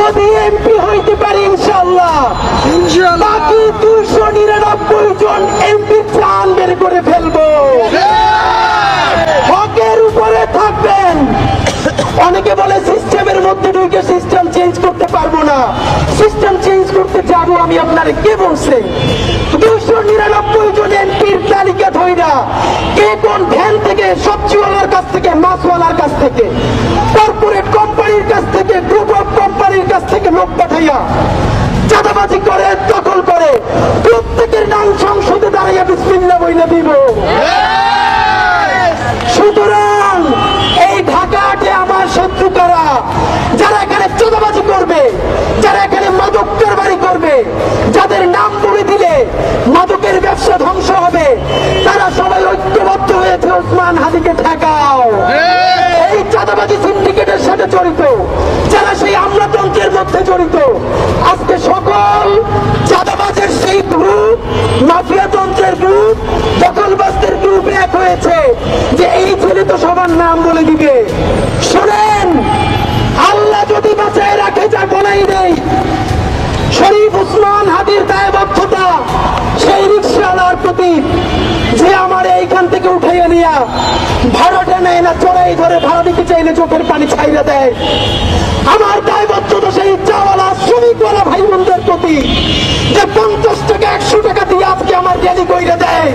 যদি এমপি হইতে পারি ইনশাআল্লাহ, বাকি 299 জন এমপি প্রাণ বের করে ফেলবো। হকের উপরে থাকবেন। অনেকে বলে সিস্টেমের মধ্যে ঢুকে সিস্টেম চেঞ্জ করতে পারবো না। সিস্টেম চেঞ্জ করতে যাব আমি, আপনার কে বলছে? 299 জন এমপির তালিকা ধইরা কে কোন ভ্যান থেকে, সবজিওয়ালার কাছ থেকে, মাছওয়ালার কাছ থেকে, কর্পোরেট কোম্পানির কাছ থেকে, গ্রুপ অফ কোম্পানির কাছ থেকে লোক পাঠাইয়া চাঁদাবাজি করে, দখল করে, প্রত্যেকের নাম সংসদে দাঁড়াইয়া বিসমিল্লাহ বইলে দিব। সুতরাং এই ঢাকাতে আমার শত্রু কারা? যারা এখানে চাঁদাবাজি করবে, যারা এখানে মাদক কারবারি করবে, যাদের নাম বলে দিলে মাদকের ব্যবসা ধ্বংস হবে, তারা সবাই ঐক্যবদ্ধ হয়েছে ওসমান হাদিকে ঠেকাও। এই চাঁদাবাজি সিন্ডিকেটের সাথে জড়িত, যারা সেই আমলাতন্ত্রের মধ্যে জড়িত, আজকে সকল চাঁদাবাজের সেই গ্রুপ, মাফিয়াতন্ত্রের গ্রুপ, দখলবাজদের গ্রুপ এক হয়েছে যে এই ছেলে তো সবার নাম বলে দিবে। শোনেন, আল্লাহ যদি বাঁচায় রাখে, যা বলাই নেই, শরীফ ওসমান হাদির দায়বদ্ধতা সেই রিকশাওয়ালার প্রতি যে আমার এইখান থেকে উঠাইয়া নিয়া ভাড়াটা নেয় না, চড়াই ধরে ভাড়া দিতে চাইলে চোখের পানি ছাইরা দেয়। আমার দায়বদ্ধতা সেই চাওয়ালা, শ্রমিকওয়ালা ভাই বোনদের প্রতি যে 50 টাকা 100 টাকা দিয়ে আজকে আমার র্যালি কইরা দেয়।